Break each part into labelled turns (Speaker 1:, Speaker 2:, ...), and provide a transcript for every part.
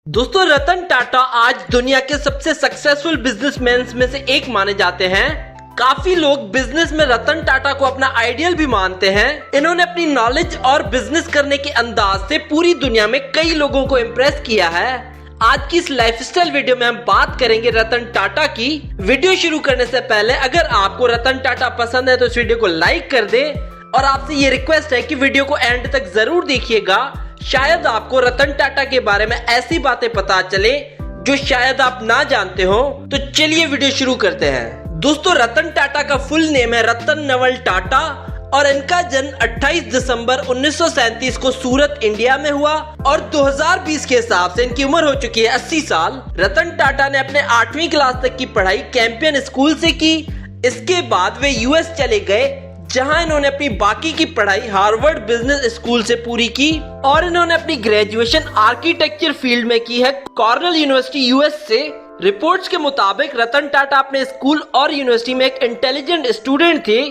Speaker 1: दोस्तों, रतन टाटा आज दुनिया के सबसे सक्सेसफुल बिजनेसमैन में से एक माने जाते हैं। काफी लोग बिजनेस में रतन टाटा को अपना आइडियल भी मानते हैं। इन्होंने अपनी नॉलेज और बिजनेस करने के अंदाज से पूरी दुनिया में कई लोगों को इम्प्रेस किया है। आज की इस लाइफस्टाइल वीडियो में हम बात करेंगे रतन टाटा की। वीडियो शुरू करने से पहले अगर आपको रतन टाटा पसंद है तो इस वीडियो को लाइक कर दे और आपसे ये रिक्वेस्ट है कि वीडियो को एंड तक जरूर देखिएगा। शायद आपको रतन टाटा के बारे में ऐसी बातें पता चले जो शायद आप ना जानते हो। तो चलिए वीडियो शुरू करते हैं। दोस्तों, रतन टाटा का फुल नेम है रतन नवल टाटा और इनका जन्म 28 दिसंबर 1937 को सूरत, इंडिया में हुआ और 2020 के हिसाब से इनकी उम्र हो चुकी है 80 साल। रतन टाटा ने अपने 8वीं क्लास तक की पढ़ाई कैंपियन स्कूल से की। इसके बाद वे यूएस चले गए जहां इन्होंने अपनी बाकी की पढ़ाई हार्वर्ड बिजनेस स्कूल से पूरी की और इन्होंने अपनी ग्रेजुएशन आर्किटेक्चर फील्ड में की है कॉर्नेल यूनिवर्सिटी यूएस से। रिपोर्ट्स के मुताबिक रतन टाटा अपने स्कूल और यूनिवर्सिटी में एक इंटेलिजेंट स्टूडेंट थे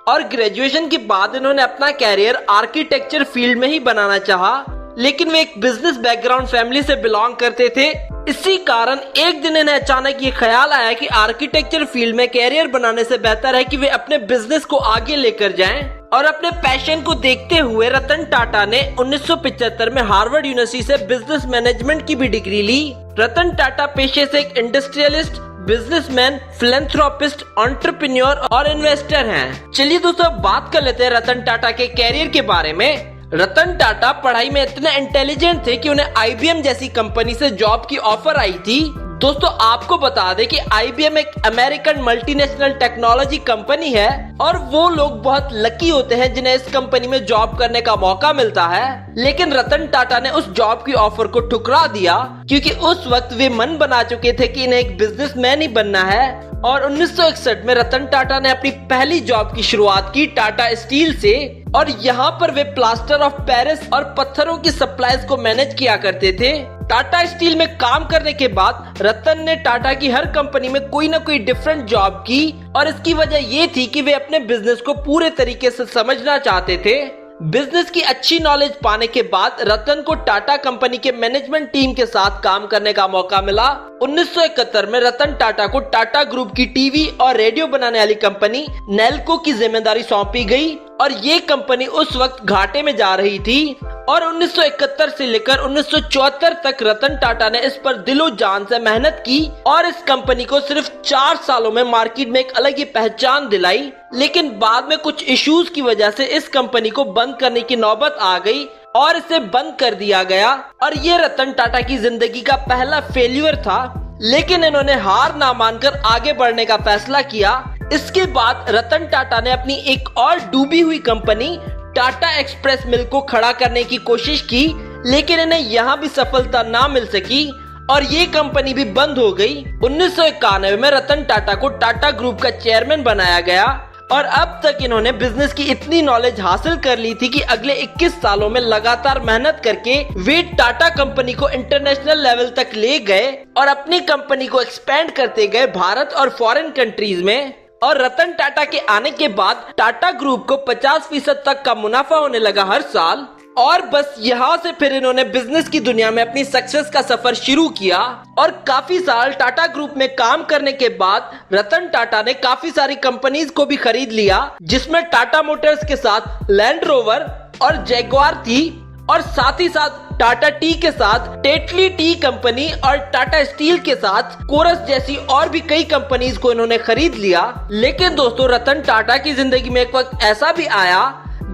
Speaker 1: और ग्रेजुएशन के बाद इन्होंने अपना कैरियर आर्किटेक्चर फील्ड में ही बनाना चाहा, लेकिन वे एक बिजनेस बैकग्राउंड फैमिली से बिलोंग करते थे। इसी कारण एक दिन इन्हें अचानक ये ख्याल आया कि आर्किटेक्चर फील्ड में कैरियर बनाने से बेहतर है कि वे अपने बिजनेस को आगे लेकर जाएं। और अपने पैशन को देखते हुए रतन टाटा ने 1975 में हार्वर्ड यूनिवर्सिटी से बिजनेस मैनेजमेंट की भी डिग्री ली। रतन टाटा पेशे से एक इंडस्ट्रियलिस्ट, बिजनेसमैन, फिलैंथ्रोपिस्ट, एंटरप्रेन्योर और इन्वेस्टर हैं। चलिए दोस्तों, अब बात कर लेते हैं रतन टाटा के कैरियर के बारे में। रतन टाटा पढ़ाई में इतने इंटेलिजेंट थे कि उन्हें आईबीएम जैसी कंपनी से जॉब की ऑफर आई थी। दोस्तों, आपको बता दें कि आईबीएम एक अमेरिकन मल्टीनेशनल टेक्नोलॉजी कंपनी है और वो लोग बहुत लकी होते हैं जिन्हें इस कंपनी में जॉब करने का मौका मिलता है। लेकिन रतन टाटा ने उस जॉब की ऑफर को ठुकरा दिया क्योंकि उस वक्त वे मन बना चुके थे कि इन्हें एक बिजनेसमैन ही बनना है। और 1961 में रतन टाटा ने अपनी पहली जॉब की शुरुआत की टाटा स्टील से और यहाँ पर वे प्लास्टर ऑफ पेरिस और पत्थरों की सप्लाईज को मैनेज किया करते थे। टाटा स्टील में काम करने के बाद रतन ने टाटा की हर कंपनी में कोई ना कोई डिफरेंट जॉब की और इसकी वजह ये थी कि वे अपने बिजनेस को पूरे तरीके से समझना चाहते थे। बिजनेस की अच्छी नॉलेज पाने के बाद रतन को टाटा कंपनी के मैनेजमेंट टीम के साथ काम करने का मौका मिला। 1971 में रतन टाटा को टाटा ग्रुप की टीवी और रेडियो बनाने वाली कंपनी नेल्को की जिम्मेदारी सौंपी गई और ये कंपनी उस वक्त घाटे में जा रही थी। और 1971 से लेकर 1974 तक रतन टाटा ने इस पर दिलो जान से मेहनत की और इस कंपनी को सिर्फ 4 सालों में मार्केट में एक अलग ही पहचान दिलाई। लेकिन बाद में कुछ इश्यूज की वजह से इस कंपनी को बंद करने की नौबत आ गई और इसे बंद कर दिया गया और ये रतन टाटा की जिंदगी का पहला फेल्यूर था। लेकिन इन्होंने हार ना मानकर आगे बढ़ने का फैसला किया। इसके बाद रतन टाटा ने अपनी एक और डूबी हुई कंपनी टाटा एक्सप्रेस मिल को खड़ा करने की कोशिश की, लेकिन इन्हें यहाँ भी सफलता ना मिल सकी और ये कंपनी भी बंद हो गई। 1991 में रतन टाटा को टाटा ग्रुप का चेयरमैन बनाया गया और अब तक इन्होंने बिजनेस की इतनी नॉलेज हासिल कर ली थी कि अगले 21 सालों में लगातार मेहनत करके वे टाटा कंपनी को इंटरनेशनल लेवल तक ले गए और अपनी कंपनी को एक्सपेंड करते गए भारत और फॉरेन कंट्रीज में। और रतन टाटा के आने के बाद टाटा ग्रुप को 50% तक का मुनाफा होने लगा हर साल और बस यहाँ से फिर इन्होंने बिजनेस की दुनिया में अपनी सक्सेस का सफर शुरू किया। और काफी साल टाटा ग्रुप में काम करने के बाद रतन टाटा ने काफी सारी कंपनीज को भी खरीद लिया, जिसमें टाटा मोटर्स के साथ लैंड रोवर और जैगुआर थी और साथ ही साथ टाटा टी के साथ टेटली टी कंपनी और टाटा स्टील के साथ कोरस जैसी और भी कई कंपनीज को इन्होंने खरीद लिया। लेकिन दोस्तों, रतन टाटा की जिंदगी में एक वक्त ऐसा भी आया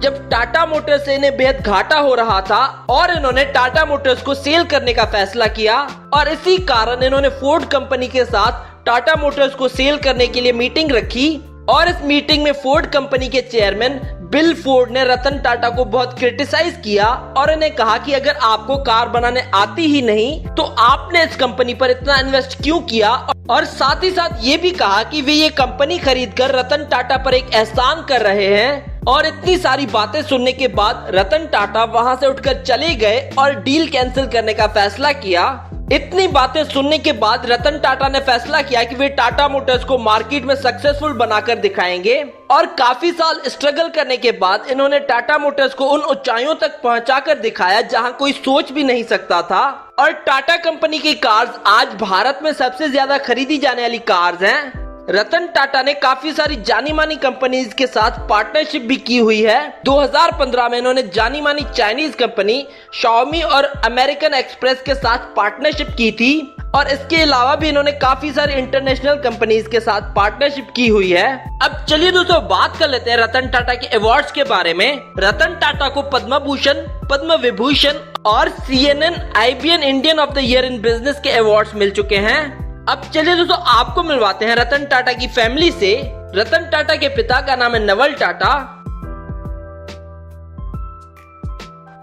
Speaker 1: जब टाटा मोटर्स से इन्हें बेहद घाटा हो रहा था और इन्होंने टाटा मोटर्स को सेल करने का फैसला किया और इसी कारण इन्होंने फोर्ड कंपनी के साथ टाटा मोटर्स को सेल करने के लिए मीटिंग रखी। और इस मीटिंग में फोर्ड कंपनी के चेयरमैन बिल फोर्ड ने रतन टाटा को बहुत क्रिटिसाइज किया और इन्हें कहा कि अगर आपको कार बनाने आती ही नहीं तो आपने इस कंपनी पर इतना इन्वेस्ट क्यों किया। और साथ ही साथ ये भी कहा कि वे ये कंपनी खरीदकर रतन टाटा पर एक एहसान कर रहे हैं। और इतनी सारी बातें सुनने के बाद रतन टाटा वहां से उठकर चले गए और डील कैंसिल करने का फैसला किया। इतनी बातें सुनने के बाद रतन टाटा ने फैसला किया कि वे टाटा मोटर्स को मार्केट में सक्सेसफुल बनाकर दिखाएंगे और काफी साल स्ट्रगल करने के बाद इन्होंने टाटा मोटर्स को उन ऊंचाइयों तक पहुंचाकर दिखाया जहां कोई सोच भी नहीं सकता था। और टाटा कंपनी की कार्स आज भारत में सबसे ज्यादा खरीदी जाने वाली कार्स हैं। रतन टाटा ने काफी सारी जानी मानी कंपनीज के साथ पार्टनरशिप भी की हुई है। 2015 में इन्होंने जानी मानी चाइनीज कंपनी Xiaomi और अमेरिकन एक्सप्रेस के साथ पार्टनरशिप की थी और इसके अलावा भी इन्होंने काफी सारी इंटरनेशनल कंपनीज के साथ पार्टनरशिप की हुई है। अब चलिए दोस्तों बात कर लेते हैं रतन टाटा के अवार्ड्स के बारे में। रतन टाटा को पद्म भूषण, पद्म विभूषण और CNN IBN Indian of the year in business के अवार्ड्स मिल चुके हैं। अब चलिए दोस्तों आपको मिलवाते हैं रतन टाटा की फैमिली से। रतन टाटा के पिता का नाम है नवल टाटा।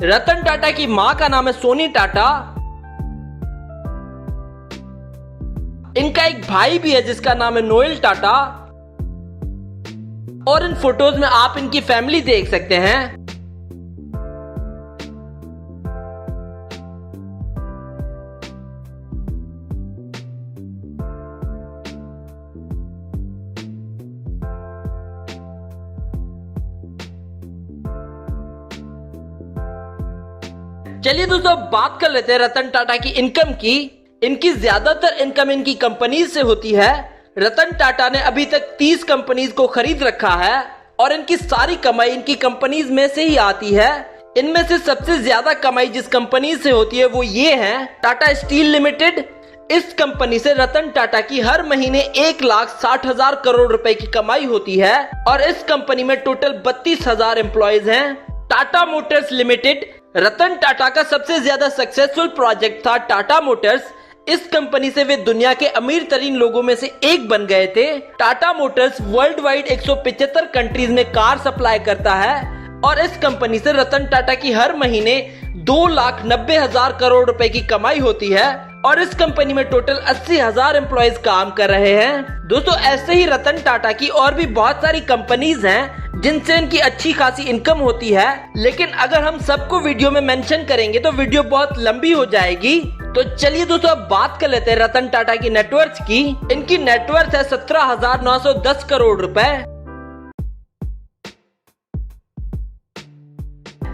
Speaker 1: रतन टाटा की मां का नाम है सोनी टाटा। इनका एक भाई भी है जिसका नाम है नोएल टाटा। और इन फोटोज में आप इनकी फैमिली देख सकते हैं। चलिए दोस्तों बात कर लेते हैं रतन टाटा की इनकम की। इनकी ज्यादातर इनकम इनकी कंपनीज से होती है। रतन टाटा ने अभी तक 30 कंपनीज को खरीद रखा है और इनकी सारी कमाई इनकी कंपनीज में से ही आती है। इनमें से सबसे ज्यादा कमाई जिस कंपनी से होती है वो ये है टाटा स्टील लिमिटेड। इस कंपनी से रतन टाटा की हर महीने 1,60,000 करोड़ रुपए की कमाई होती है और इस कंपनी में टोटल 32,000 एम्प्लॉयज हैं। टाटा मोटर्स लिमिटेड रतन टाटा का सबसे ज्यादा सक्सेसफुल प्रोजेक्ट था। टाटा मोटर्स, इस कंपनी से वे दुनिया के अमीर तरीन लोगों में से एक बन गए थे। Tata Motors world wide 175 countries में कार सप्लाई करता है और इस कंपनी से रतन टाटा की हर महीने 2,90,000 करोड़ रुपए की कमाई होती है और इस कंपनी में टोटल 80,000 एम्प्लॉयज काम कर रहे हैं। दोस्तों ऐसे ही रतन टाटा की और भी बहुत सारी कंपनीज हैं जिनसे इनकी अच्छी खासी इनकम होती है, लेकिन अगर हम सबको वीडियो में मेंशन करेंगे तो वीडियो बहुत लंबी हो जाएगी। तो चलिए दोस्तों अब बात कर लेते हैं रतन टाटा की नेटवर्थ की। इनकी नेटवर्थ है 17,910 करोड़ रुपए।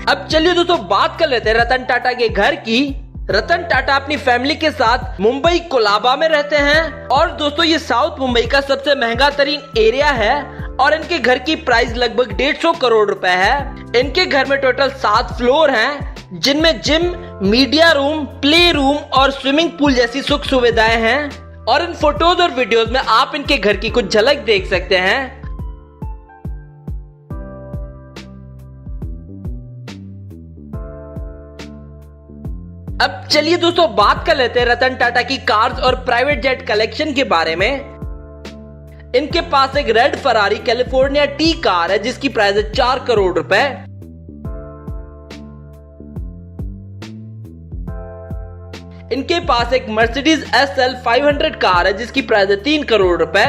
Speaker 1: अब चलिए दोस्तों बात कर लेते हैं रतन टाटा के घर की। रतन टाटा अपनी फैमिली के साथ मुंबई कोलाबा में रहते हैं और दोस्तों ये साउथ मुंबई का सबसे महंगा तरीन एरिया है और इनके घर की प्राइस लगभग 150 करोड़ रुपए है। इनके घर में टोटल 7 फ्लोर हैं जिनमें gym, media room, play room और स्विमिंग पूल जैसी सुख सुविधाएं हैं और इन फोटोज और वीडियोस में आप इनके घर की कुछ झलक देख सकते हैं। अब चलिए दोस्तों बात कर लेते हैं रतन टाटा की कार्स और प्राइवेट जेट कलेक्शन के बारे में। इनके पास एक red Ferrari California T car है जिसकी प्राइस है 4 करोड़ रुपए। इनके पास एक मर्सिडीज SL 500 कार है जिसकी प्राइस है 3 करोड़ रुपए।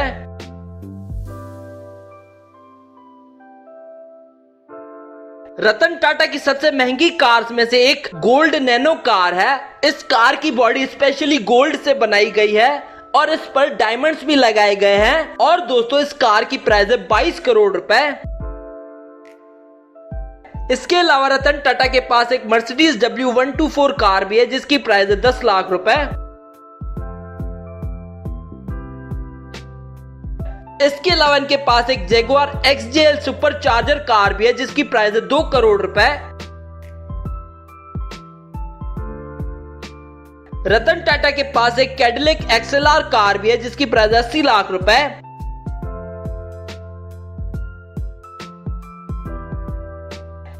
Speaker 1: रतन टाटा की सबसे महंगी कार्स में से एक गोल्ड नैनो कार है। इस कार की बॉडी स्पेशली गोल्ड से बनाई गई है और इस पर डायमंड्स भी लगाए गए हैं और दोस्तों इस कार की प्राइस है 22 करोड़ रुपए। इसके अलावा रतन टाटा के पास एक मर्सिडीज W124 कार भी है जिसकी प्राइस है 10 लाख रुपए। इसके अलावा इनके पास एक Jaguar XJL super charger car भी है जिसकी प्राइस है 2 करोड़ रुपए। रतन टाटा के पास एक कैडिलैक XLR कार भी है जिसकी प्राइस 80 लाख रुपए।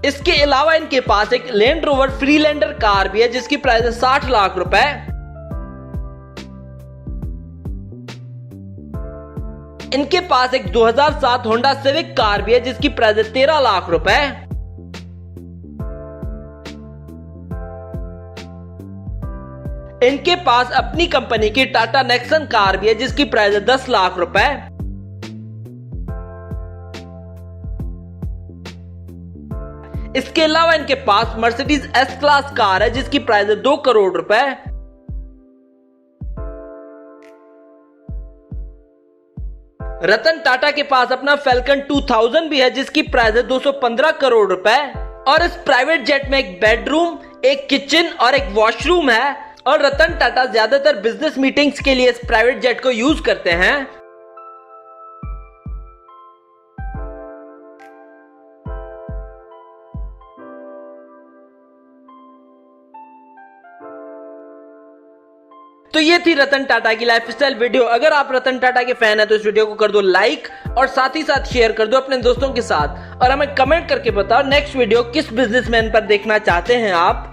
Speaker 1: इसके अलावा इनके पास एक लैंड रोवर फ्रीलैंडर कार भी है जिसकी प्राइस है 60 लाख रुपए। इनके पास एक 2007 होंडा सिविक कार भी है जिसकी प्राइस है 13 लाख रुपए। इनके पास अपनी कंपनी की टाटा नेक्सन कार भी है जिसकी प्राइस है 10 लाख रुपए। इसके अलावा इनके पास मर्सिडीज S क्लास कार है जिसकी प्राइस है 2 करोड़ रुपए। रतन टाटा के पास अपना फैल्कन 2000 भी है जिसकी प्राइस है 215 करोड़ रुपए और इस प्राइवेट जेट में एक बेडरूम, एक किचन और एक वॉशरूम है और रतन टाटा ज्यादातर बिजनेस मीटिंग्स के लिए इस प्राइवेट जेट को यूज करते हैं। तो ये थी रतन टाटा की लाइफस्टाइल वीडियो। अगर आप रतन टाटा के फैन है तो इस वीडियो को कर दो लाइक और साथ ही साथ शेयर कर दो अपने दोस्तों के साथ और हमें कमेंट करके बताओ नेक्स्ट वीडियो किस बिजनेसमैन पर देखना चाहते हैं आप।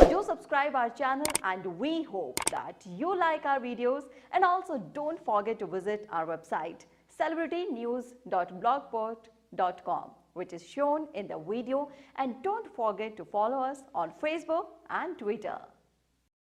Speaker 2: Do subscribe our channel and we hope that you like our videos, and also don't forget to visit our website celebritynews.blogspot.com, which is shown in the video, and don't forget to follow us on Facebook and Twitter.